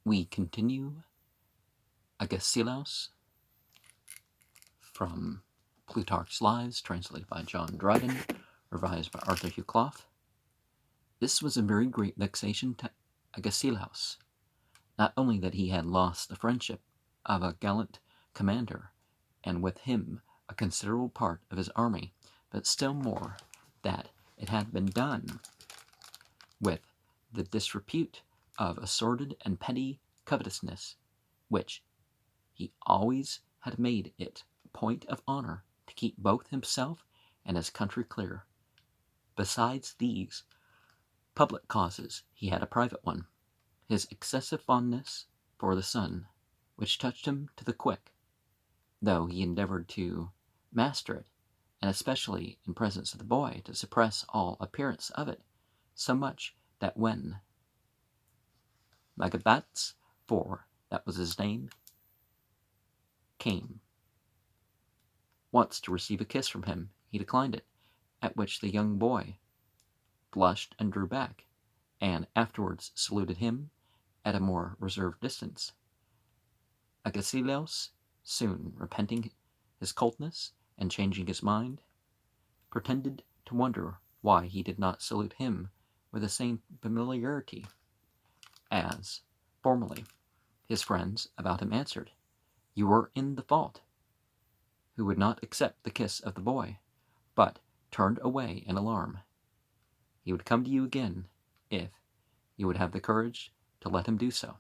We continue Agesilaus from Plutarch's Lives, translated by John Dryden, revised by Arthur Hugh Clough. This was a very great vexation to Agesilaus, not only that he had lost the friendship of a gallant commander, and with him a considerable part of his army, but still more that it had been done with the disrepute of a sordid and petty covetousness, which he always had made it a point of honor to keep both himself and his country clear. Besides these public causes, he had a private one, his excessive fondness for the son, which touched him to the quick, though he endeavored to master it, and especially in presence of the boy to suppress all appearance of it, so much that when Magabats, for that was his name, came once to receive a kiss from him, he declined it, at which the young boy blushed and drew back, and afterwards saluted him at a more reserved distance. Agesilaus, soon repenting his coldness and changing his mind, pretended to wonder why he did not salute him with the same familiarity as formerly. His friends about him answered, "You were in the fault," who would not accept the kiss of the boy, but turned away in alarm. He would come to you again if you would have the courage to let him do so.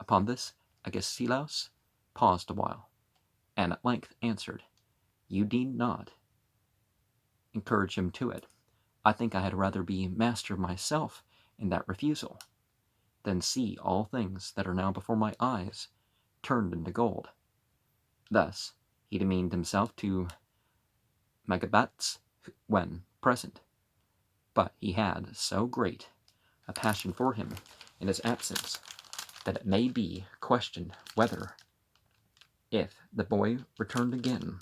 Upon this, Agesilaus paused a while, and at length answered, "You need not encourage him to it. I think I had rather be master myself in that refusal, than see all things that are now before my eyes turned into gold." Thus he demeaned himself to Magabats when present, but he had so great a passion for him in his absence that it may be questioned whether, if the boy returned again,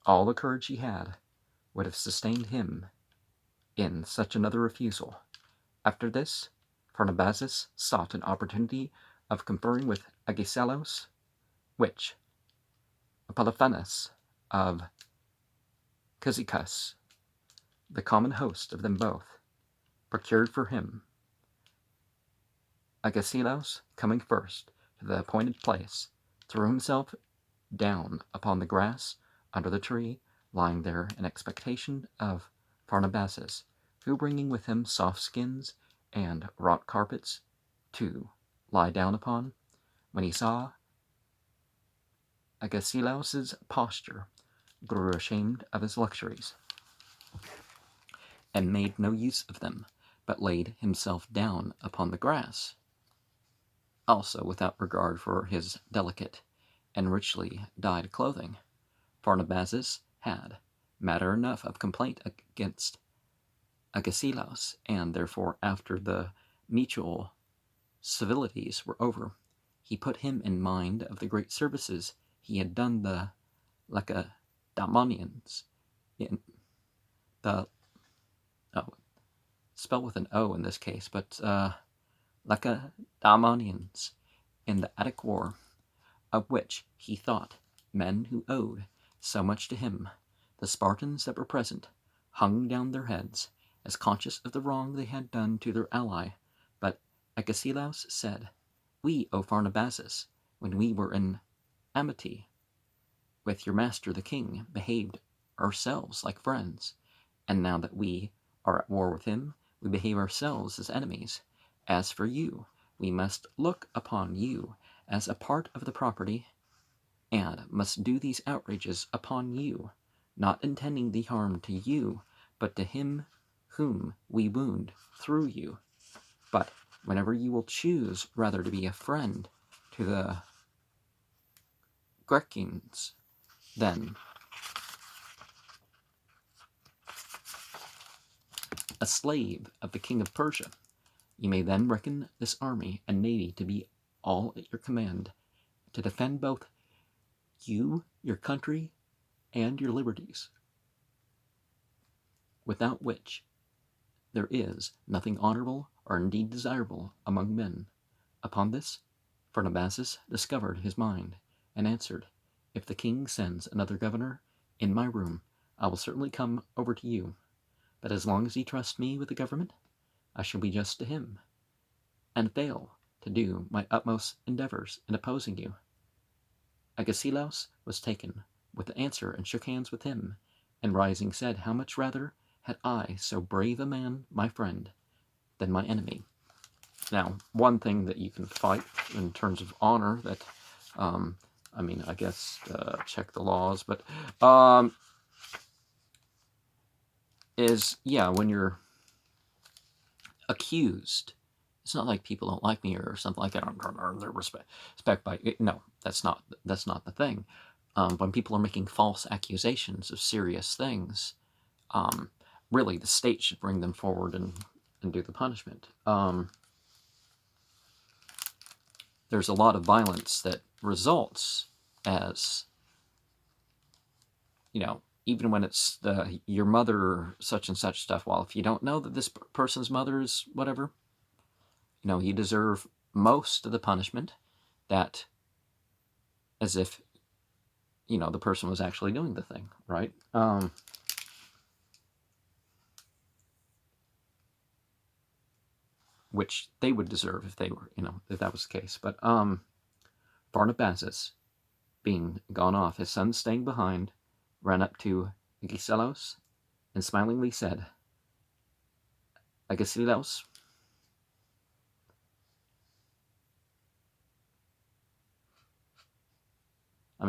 all the courage he had would have sustained him in such another refusal. After this, Pharnabazus sought an opportunity of conferring with Agesilaus, which Apollophanes of Cyzicus, the common host of them both, procured for him. Agesilaus, coming first to the appointed place, threw himself down upon the grass under the tree, lying there in expectation of Pharnabazus, who, bringing with him soft skins and wrought carpets to lie down upon, when he saw Agesilaus's posture, grew ashamed of his luxuries, and made no use of them, but laid himself down upon the grass, also without regard for his delicate and richly dyed clothing. Pharnabazus had matter enough of complaint against Agesilaus, and therefore, after the mutual civilities were over, he put him in mind of the great services he had done the Lacedaemonians in the spell with an O in this case, but Lacedaemonians in the Attic War, of which he thought men who owed so much to him, the Spartans that were present, hung down their heads, as conscious of the wrong they had done to their ally. But Agesilaus said, "We, O Pharnabazus, when we were in amity with your master the king, behaved ourselves like friends, and now that we are at war with him, we behave ourselves as enemies. As for you, we must look upon you as a part of the property, and must do these outrages upon you, not intending the harm to you, but to him whom we wound through you. But whenever you will choose rather to be a friend to the Grecians, then a slave of the king of Persia, you may then reckon this army and navy to be all at your command, to defend both you, your country, and your liberties, without which there is nothing honorable or indeed desirable among men." Upon this, Pharnabazus discovered his mind, and answered, "If the king sends another governor in my room, I will certainly come over to you. But as long as he trusts me with the government, I shall be just to him, and fail to do my utmost endeavors in opposing you." Agesilaus was taken with the answer, and shook hands with him, and rising said, "How much rather had I so brave a man my friend than my enemy." Now, one thing that you can fight in terms of honor that, I guess, check the laws, but, is, yeah, when you're accused, it's not like people don't like me or something like that. I'm trying to earn their respect by, no, that's not the thing. When people are making false accusations of serious things, really the state should bring them forward and do the punishment. There's a lot of violence that results as, even when it's your mother, such and such stuff. Well, if you don't know that this person's mother is whatever, you deserve most of the punishment, that as if, the person was actually doing the thing, right? Which they would deserve if they were, if that was the case. But Pharnabazus, being gone off, his son staying behind, ran up to Agesilaus and smilingly said, "Agesilaus,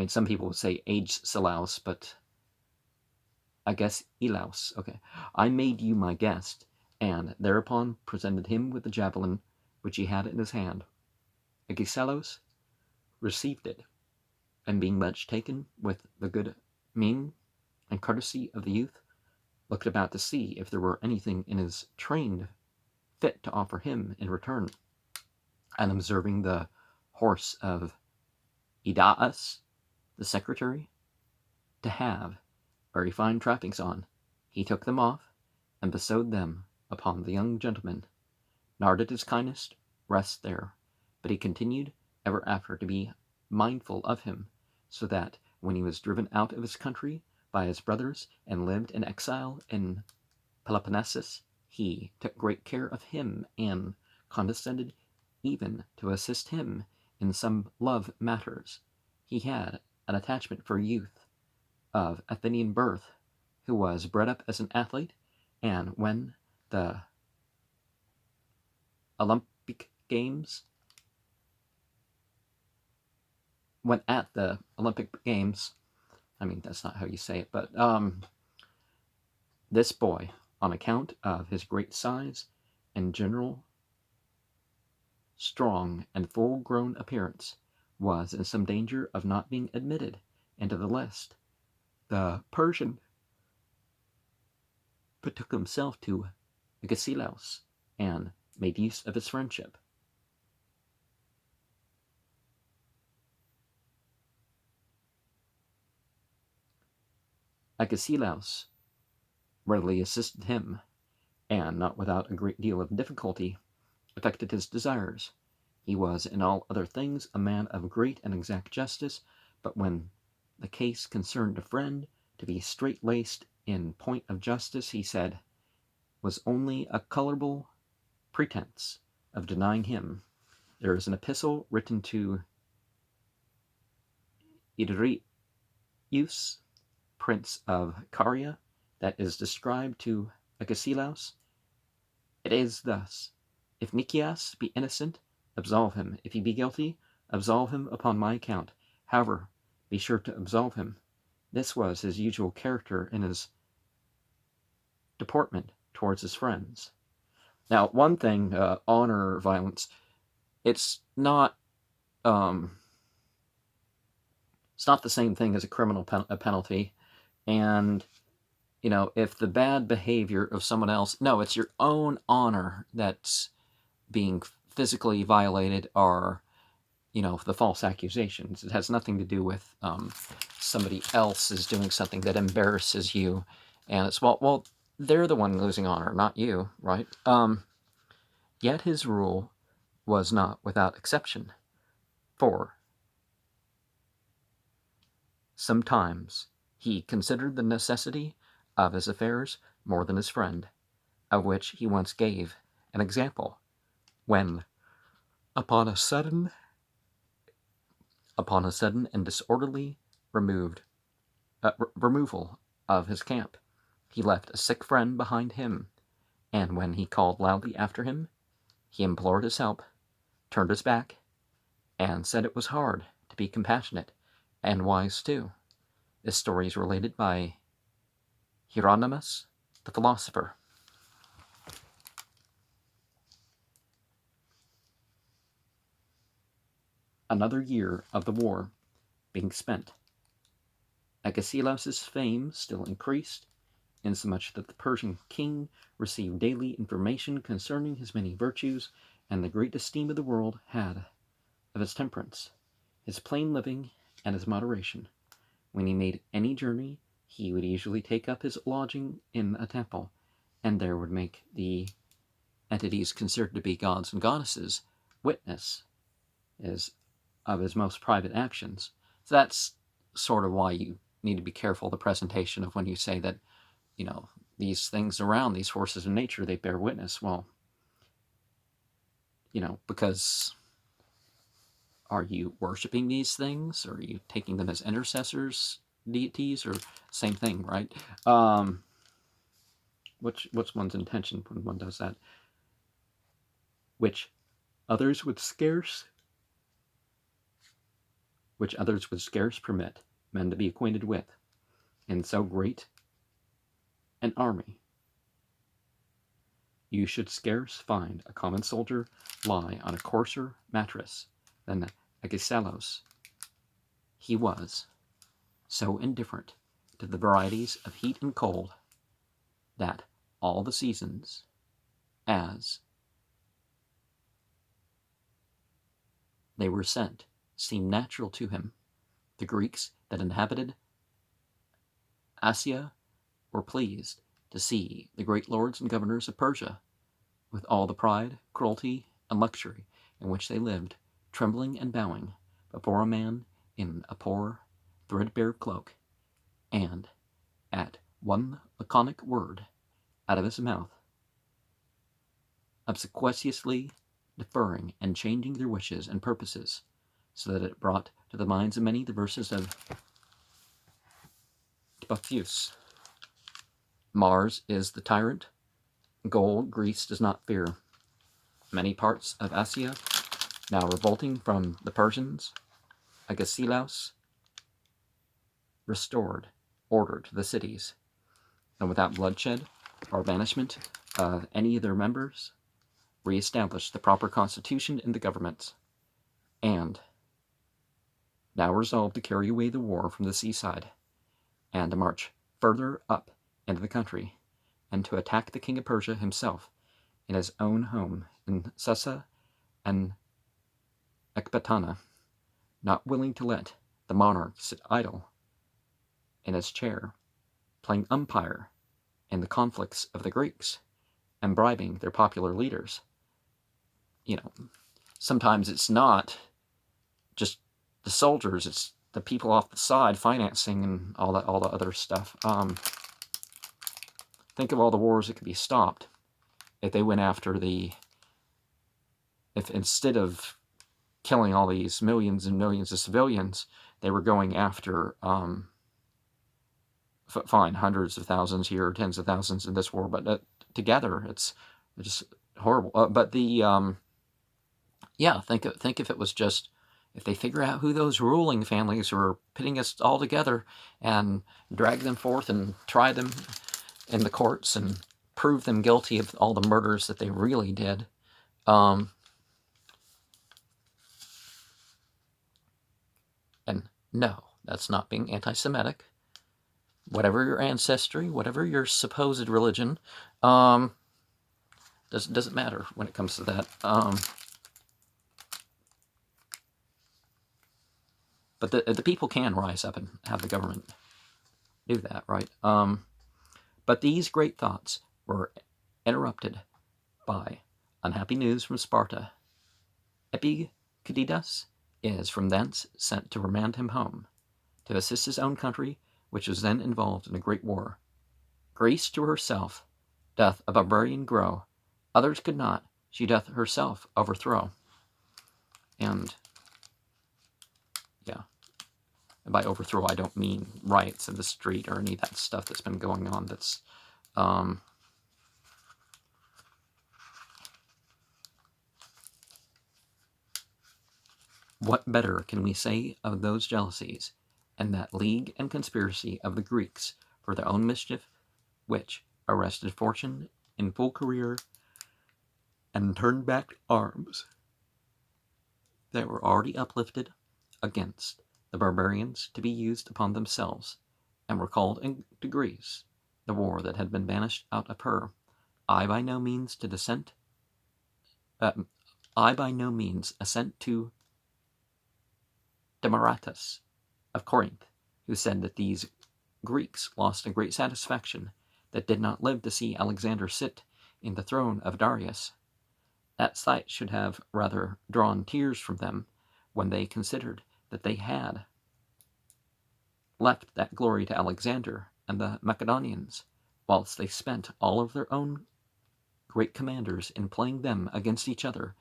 some people would say Agesilaus, but Agesilaus, okay. I made you my guest," and thereupon presented him with the javelin which he had in his hand. Agesilaus received it, and being much taken with the good mien and courtesy of the youth, looked about to see if there were anything in his train fit to offer him in return. And observing the horse of Idaeus, the secretary, to have very fine trappings on, he took them off, and bestowed them upon the young gentleman, nor did his kindness rest there, but he continued ever after to be mindful of him, so that when he was driven out of his country by his brothers and lived in exile in Peloponnesus, he took great care of him, and condescended even to assist him in some love matters. He had an attachment for a youth of Athenian birth, who was bred up as an athlete, and when the Olympic Games, that's not how you say it, but this boy, on account of his great size and general strong and full-grown appearance, was in some danger of not being admitted into the list. The Persian betook himself to Agesilaus and made use of his friendship. Agesilaus readily assisted him, and not without a great deal of difficulty effected his desires. He was in all other things a man of great and exact justice, but when the case concerned a friend to be straight-laced in point of justice, he said, was only a colorable pretense of denying him. There is an epistle written to Idrius, prince of Caria, that is described to Agesilaus. It is thus: "If Nicias be innocent, absolve him. If he be guilty, absolve him upon my account. However, be sure to absolve him." This was his usual character in his deportment towards his friends. Now, one thing, honor violence, it's not the same thing as a criminal penalty. And, if the bad behavior of someone else, no, it's your own honor that's being physically violated, or, the false accusations. It has nothing to do with somebody else is doing something that embarrasses you. And it's, well, they're the one losing honor, not you, right? Yet his rule was not without exception. 4. Sometimes he considered the necessity of his affairs more than his friend, of which he once gave an example, when, upon a sudden and disorderly removal of his camp, he left a sick friend behind him, and when he called loudly after him, he implored his help, turned his back, and said it was hard to be compassionate and wise too. This story is related by Hieronymus the philosopher. Another year of the war being spent, Agesilaus' fame still increased, insomuch that the Persian king received daily information concerning his many virtues, and the great esteem of the world had of his temperance, his plain living, and his moderation. When he made any journey, he would usually take up his lodging in a temple, and there would make the entities considered to be gods and goddesses witness of his most private actions. So that's sort of why you need to be careful of the presentation of when you say that, these things around, these forces of nature, they bear witness. Well, because are you worshiping these things? Or are you taking them as intercessors, deities, or same thing, right? What's one's intention when one does that? Which others would scarce permit men to be acquainted with, in so great an army. You should scarce find a common soldier lie on a coarser mattress than Agesilaus. He was so indifferent to the varieties of heat and cold that all the seasons, as they were sent, seemed natural to him. The Greeks that inhabited Asia were pleased to see the great lords and governors of Persia, with all the pride, cruelty, and luxury in which they lived, trembling and bowing before a man in a poor, threadbare cloak, and at one laconic word out of his mouth, obsequiously deferring and changing their wishes and purposes, so that it brought to the minds of many the verses of Boethius. Mars is the tyrant, gold Greece does not fear. Many parts of Asia now revolting from the Persians, Agesilaus restored order to the cities, and without bloodshed or banishment of any of their members, re-established the proper constitution in the governments, and now resolved to carry away the war from the seaside, and to march further up into the country, and to attack the king of Persia himself in his own home in Susa and Ecbatana, not willing to let the monarch sit idle in his chair, playing umpire in the conflicts of the Greeks, and bribing their popular leaders. Sometimes it's not just the soldiers, it's the people off the side financing and all the other stuff. Think of all the wars that could be stopped if they went after if instead of killing all these millions and millions of civilians, they were going after, fine, hundreds of thousands here, tens of thousands in this war, but together it's just horrible. Think if it was just, if they figure out who those ruling families who are pitting us all together and drag them forth and try them in the courts and prove them guilty of all the murders that they really did. And no, that's not being anti-Semitic. Whatever your ancestry, whatever your supposed religion, doesn't matter when it comes to that. But the people can rise up and have the government do that, right? But these great thoughts were interrupted by unhappy news from Sparta. Epictetus is from thence sent to remand him home, to assist his own country, which was then involved in a great war. Greece to herself doth a barbarian grow, others could not, she doth herself overthrow. And, yeah, and by overthrow I don't mean riots in the street or any of that stuff that's been going on that's, what better can we say of those jealousies, and that league and conspiracy of the Greeks for their own mischief, which arrested fortune in full career, and turned back arms that were already uplifted against the barbarians to be used upon themselves, and were called into Greece, the war that had been banished out of her. I by no means assent to Demaratus of Corinth, who said that these Greeks lost a great satisfaction that did not live to see Alexander sit in the throne of Darius. That sight should have rather drawn tears from them when they considered that they had left that glory to Alexander and the Macedonians, whilst they spent all of their own great commanders in playing them against each other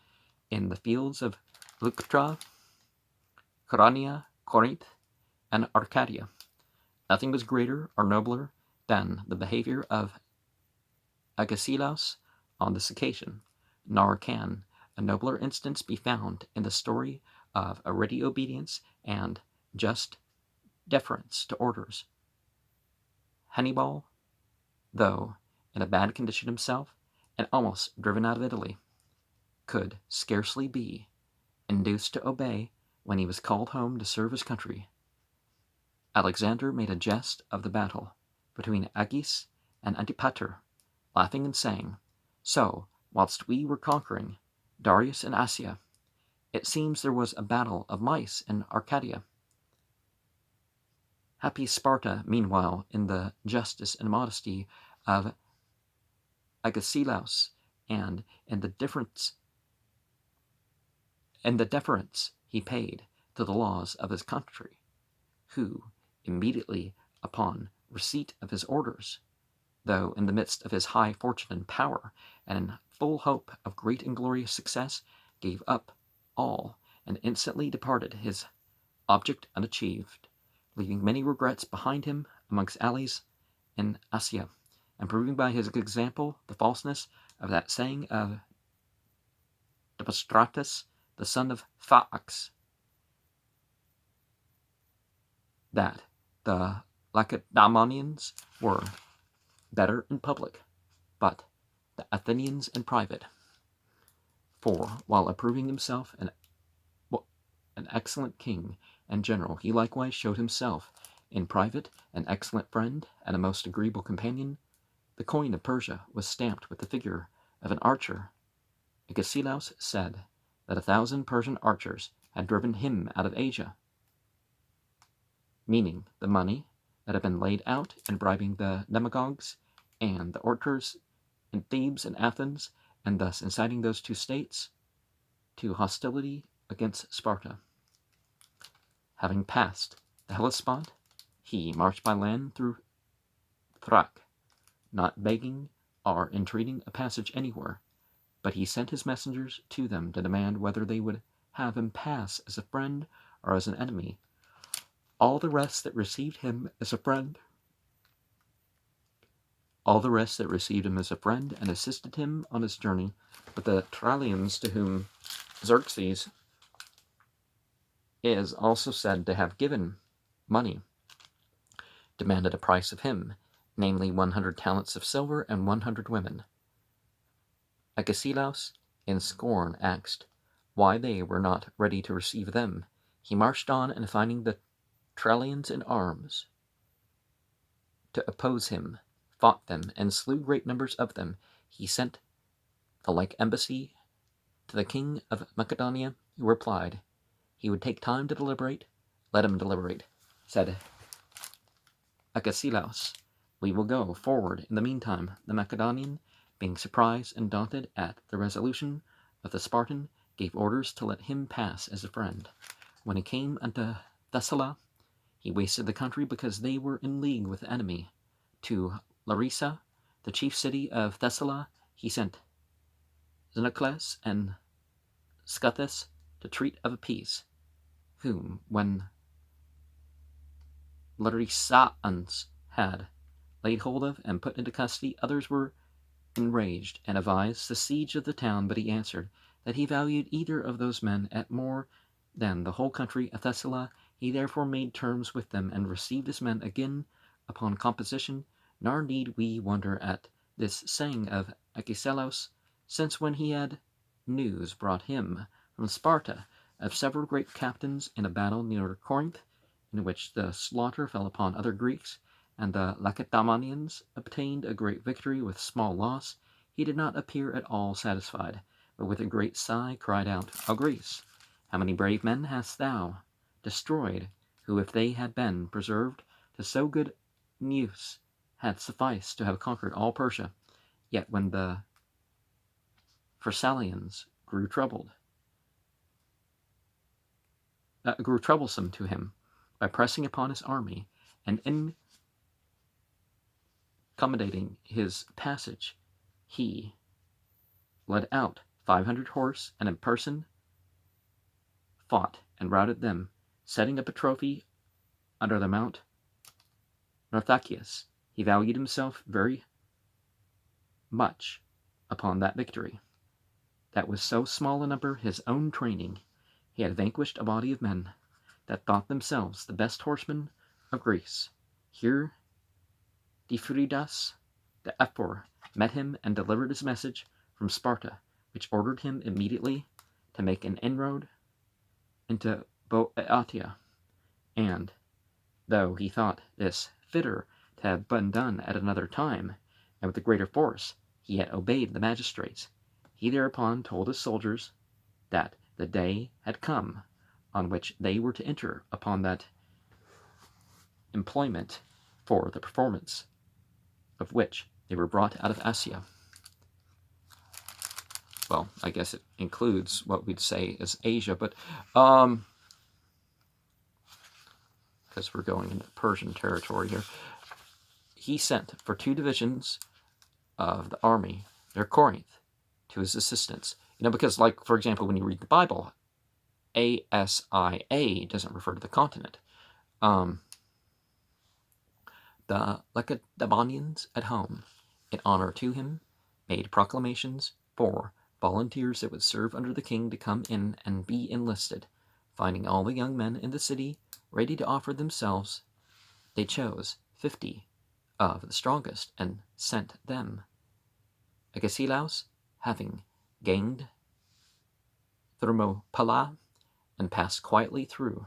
in the fields of Leuctra, Coronea, Corinth, and Arcadia. Nothing was greater or nobler than the behavior of Agesilaus on this occasion, nor can a nobler instance be found in the story of a ready obedience and just deference to orders. Hannibal, though in a bad condition himself, and almost driven out of Italy, could scarcely be induced to obey when he was called home to serve his country. Alexander made a jest of the battle between Agis and Antipater, laughing and saying, "So, whilst we were conquering Darius and Asia, it seems there was a battle of mice in Arcadia." Happy Sparta, meanwhile, in the justice and modesty of Agesilaus, and in the deference he paid to the laws of his country, who, immediately upon receipt of his orders, though in the midst of his high fortune and power, and in full hope of great and glorious success, gave up all, and instantly departed, his object unachieved, leaving many regrets behind him amongst allies in Asia, and proving by his example the falseness of that saying of Demostratus, the son of Phaeax, that the Lacedaemonians were better in public, but the Athenians in private. For, while approving himself an excellent king and general, he likewise showed himself in private an excellent friend and a most agreeable companion. The coin of Persia was stamped with the figure of an archer. Agesilaus said that 1,000 Persian archers had driven him out of Asia, meaning the money that had been laid out in bribing the demagogues and the orators in Thebes and Athens, and thus inciting those two states to hostility against Sparta. Having passed the Hellespont, he marched by land through Thrace, not begging or entreating a passage anywhere, but he sent his messengers to them to demand whether they would have him pass as a friend or as an enemy. All the rest that received him as a friend and assisted him on his journey, but the Trallians, to whom Xerxes is also said to have given money, demanded a price of him, namely 100 talents of silver and 100 women. Agesilaus, in scorn, asked why they were not ready to receive them. He marched on, and finding the Trallians in arms to oppose him, fought them, and slew great numbers of them. He sent the like embassy to the king of Macedonia, who replied, he would take time to deliberate. Let him deliberate, said Agesilaus. We will go forward in the meantime. The Macedonian, being surprised and daunted at the resolution of the Spartan, gave orders to let him pass as a friend. When he came unto Thessaly, he wasted the country because they were in league with the enemy. To Larissa, the chief city of Thessaly, he sent Xenocles and Scuthus to treat of a peace, whom, when Larissaeans had laid hold of and put into custody, others were enraged and advised the siege of the town, but he answered that he valued either of those men at more than the whole country of Thessaly. He therefore made terms with them and received his men again upon composition. Nor need we wonder at this saying of Agesilaus, since when he had news brought him from Sparta of several great captains in a battle near Corinth, in which the slaughter fell upon other Greeks, and the Lacedaemonians obtained a great victory with small loss, he did not appear at all satisfied, but with a great sigh cried out, O Greece, how many brave men hast thou destroyed, who, if they had been preserved to so good an use, had sufficed to have conquered all Persia. Yet when the Pharsalians grew troublesome to him by pressing upon his army and accommodating his passage, he led out 500 horse and in person fought and routed them, setting up a trophy under the Mount Narthacius. He valued himself very much upon that victory. That was so small a number his own training. He had vanquished a body of men that thought themselves the best horsemen of Greece. Here Difridas the Ephor met him and delivered his message from Sparta, which ordered him immediately to make an inroad into Boeotia, and, though he thought this fitter to have been done at another time, and with a greater force, he had obeyed the magistrates. He thereupon told his soldiers that the day had come on which they were to enter upon that employment for the performance of which they were brought out of Asia. Well, I guess it includes what we'd say is Asia, but because we're going into Persian territory here, he sent for 2 divisions of the army near Corinth to his assistance. Because, like, for example, when you read the Bible, Asia doesn't refer to the continent. The Lacedaemonians at home, in honor to him, made proclamations for volunteers that would serve under the king to come in and be enlisted. Finding all the young men in the city ready to offer themselves, they chose 50 of the strongest and sent them. Agesilaus, having gained Thermopylae and passed quietly through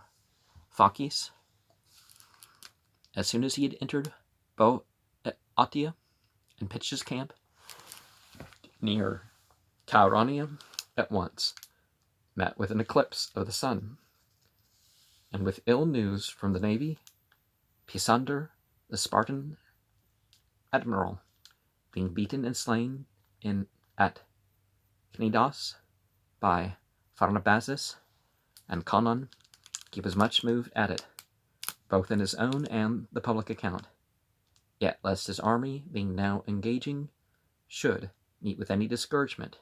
Phacis, as soon as he had entered Boeotia and pitched his camp near Chaeronea, at once met with an eclipse of the sun, and with ill news from the navy, Pisander, the Spartan admiral, being beaten and slain at Cnidos by Pharnabazus and Conon, he was much moved at it, both in his own and the public account. Yet, lest his army, being now engaging, should meet with any discouragement,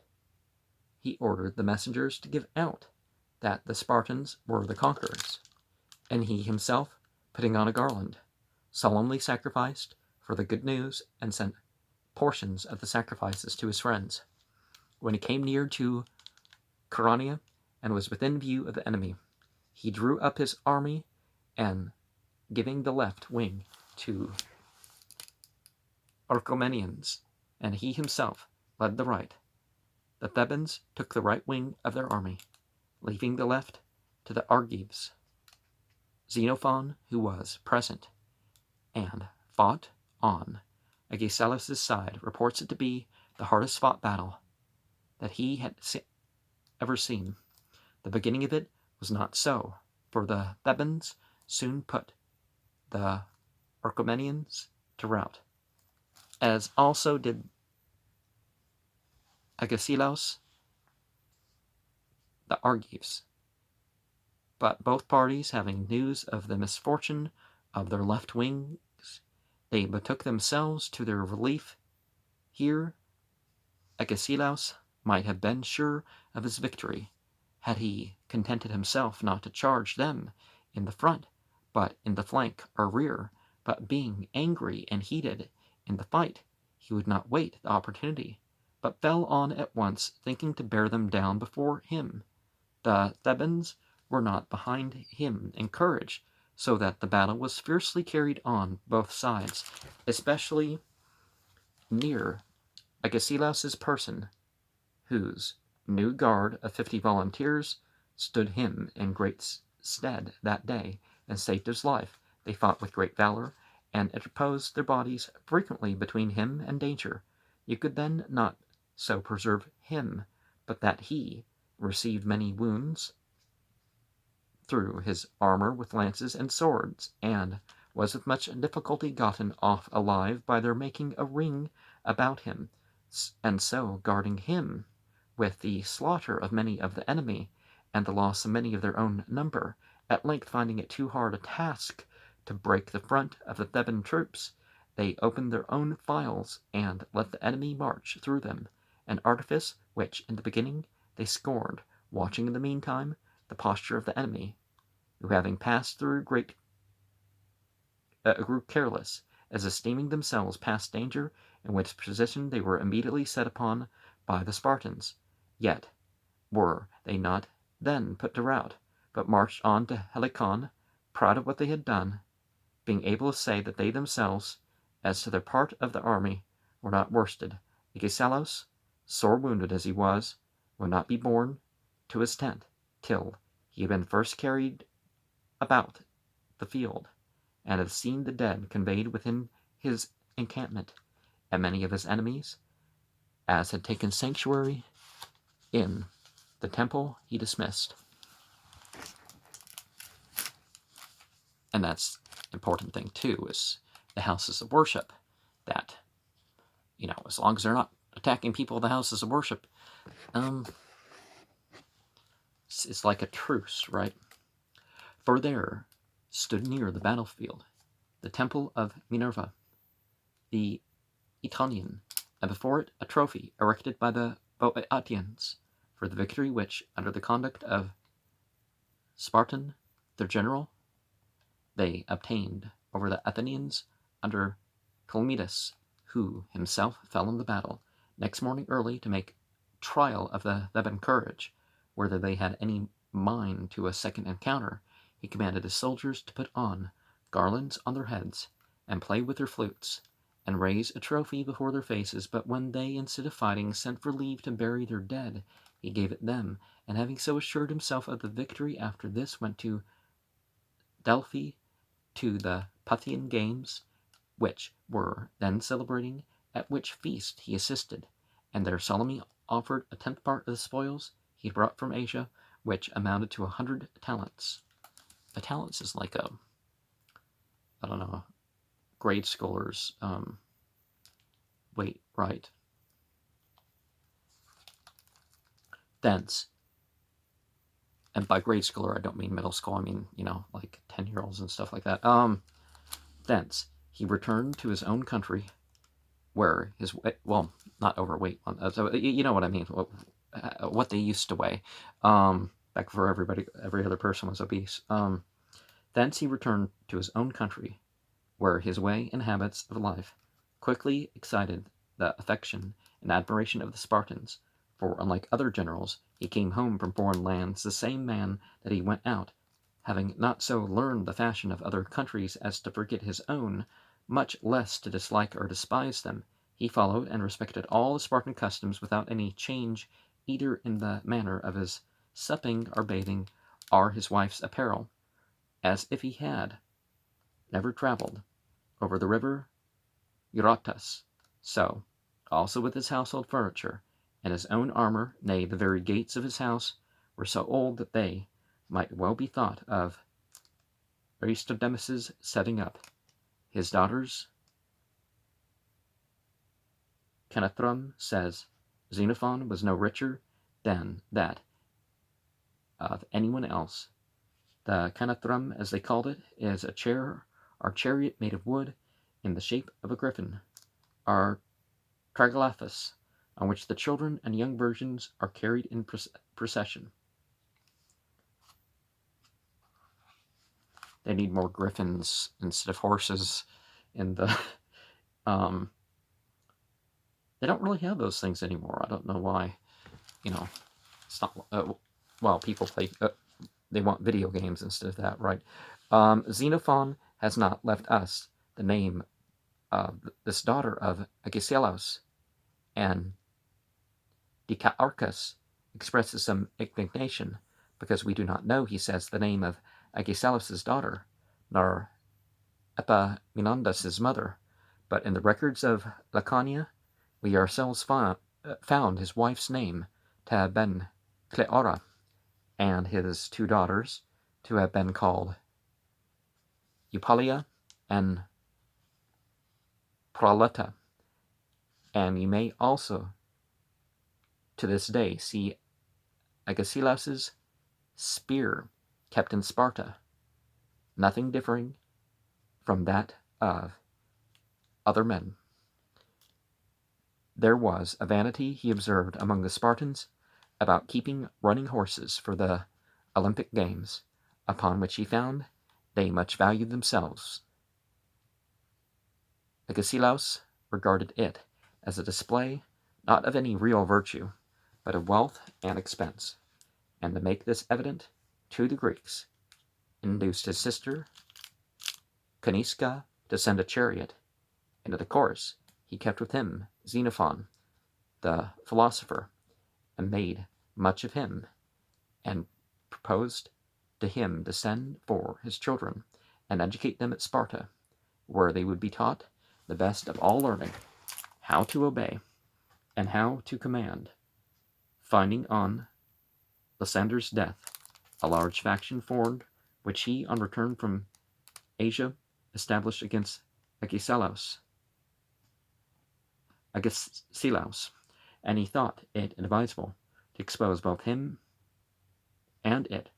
he ordered the messengers to give out that the Spartans were the conquerors, and he himself, putting on a garland, solemnly sacrificed for the good news and sent portions of the sacrifices to his friends. When he came near to Chaeronea and was within view of the enemy, he drew up his army, and giving the left wing to Orchomenians, and he himself led the right. The Thebans took the right wing of their army, leaving the left to the Argives. Xenophon, who was present and fought on Agesilaus' side, reports it to be the hardest fought battle that he had ever seen. The beginning of it was not so, for the Thebans soon put the Orchomenians to rout, as also did Agesilaus the Argives. But both parties, having news of the misfortune of their left wings, they betook themselves to their relief. Here Agesilaus might have been sure of his victory, had he contented himself not to charge them in the front, but in the flank or rear. But being angry and heated in the fight, he would not wait the opportunity, but fell on at once, thinking to bear them down before him. The Thebans were not behind him in courage, so that the battle was fiercely carried on both sides, especially near Agesilaus' person, whose new guard of 50 volunteers stood him in great stead that day, and saved his life. They fought with great valor, and interposed their bodies frequently between him and danger. You could then not so preserve him, but that he received many wounds through his armor with lances and swords, and was with much difficulty gotten off alive by their making a ring about him, and so guarding him with the slaughter of many of the enemy, and the loss of many of their own number. At length, finding it too hard a task to break the front of the Theban troops, they opened their own files, and let the enemy march through them, an artifice which in the beginning they scorned, watching in the meantime the posture of the enemy, who having passed through grew careless, as esteeming themselves past danger, in which position they were immediately set upon by the Spartans. Yet were they not then put to rout, but marched on to Helicon, proud of what they had done, being able to say that they themselves, as to their part of the army, were not worsted. Agesilaus, sore wounded as he was, would not be borne to his tent till he had been first carried about the field, and had seen the dead conveyed within his encampment, and many of his enemies, as had taken sanctuary in the temple, he dismissed. And that's an important thing too, is the houses of worship, that, as long as they're not attacking people in the houses of worship, it's like a truce, right? For there stood near the battlefield the temple of Minerva, the Etonian, and before it a trophy erected by the Boeotians for the victory which, under the conduct of Spartan, their general, they obtained over the Athenians under Colmidas, who himself fell in the battle. Next morning early, to make trial of the Theban courage, whether they had any mind to a second encounter, he commanded his soldiers to put on garlands on their heads, and play with their flutes, and raise a trophy before their faces. But when they, instead of fighting, sent for leave to bury their dead, he gave it them, and having so assured himself of the victory, after this went to Delphi to the Pythian games, which were then celebrating, at which feast he assisted, and there solemnly offered a 10th part of the spoils he brought from Asia, which amounted to 100 talents. A talents is like grade scholar's weight, right? Thence, and by grade schooler I don't mean middle school, I mean, like 10-year-olds and stuff like that. Thence he returned to his own country, where his, well, not overweight, so you know what I mean, what they used to weigh, back before every other person was obese. Thence he returned to his own country, where his way and habits of life quickly excited the affection and admiration of the Spartans, for, unlike other generals, he came home from foreign lands the same man that he went out, having not so learned the fashion of other countries as to forget his own, much less to dislike or despise them. He followed and respected all the Spartan customs without any change either in the manner of his supping or bathing, or his wife's apparel, as if he had never traveled over the river Eurotas. So also with his household furniture, and his own armor, nay, the very gates of his house were so old that they might well be thought of Aristodemus's setting up. His daughters, Kenethrum says, Xenophon was no richer than that of anyone else, The canathrum, as they called it, is a chair or chariot made of wood in the shape of a griffin, or triglaphus, on which the children and young virgins are carried in procession. They need more griffins instead of horses in the they don't really have those things anymore. I don't know why. It's not well, people play they want video games instead of that, right? Xenophon has not left us the name of this daughter of Agesilaus, and Dicaarchus expresses some indignation because we do not know, he says, the name of Agesilaus' daughter, nor Epaminondas' mother, but in the records of Laconia we ourselves found his wife's name to have been Cleora, and his two daughters to have been called Eupalia and Proleta. And you may also, to this day, see Agesilaus' spear kept in Sparta, nothing differing from that of other men. There was a vanity, he observed, among the Spartans about keeping running horses for the Olympic games, upon which he found they much valued themselves. Agesilaus regarded it as a display not of any real virtue, but of wealth and expense, and to make this evident to the Greeks, induced his sister Caniska to send a chariot, and at the course he kept with him Xenophon, the philosopher, and made much of him, and proposed to him to send for his children and educate them at Sparta, where they would be taught the best of all learning, how to obey and how to command, finding on Lysander's death a large faction formed, which he, on return from Asia, established against Agesilaus, and he thought it advisable to expose both him and it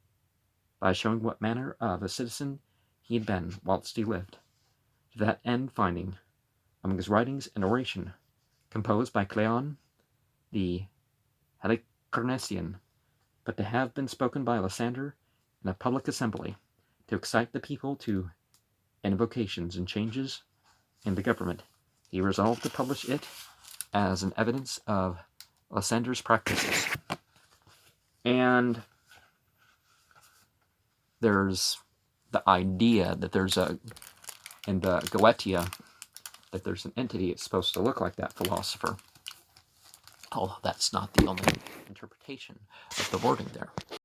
by showing what manner of a citizen he had been whilst he lived. To that end, finding among his writings an oration composed by Cleon the Halicarnassian, but to have been spoken by Lysander in a public assembly, to excite the people to invocations and changes in the government, he resolved to publish it as an evidence of Lysander's practices. And there's the idea that there's in the Goetia, that there's an entity that's supposed to look like that philosopher. Although that's not the only interpretation of the wording there.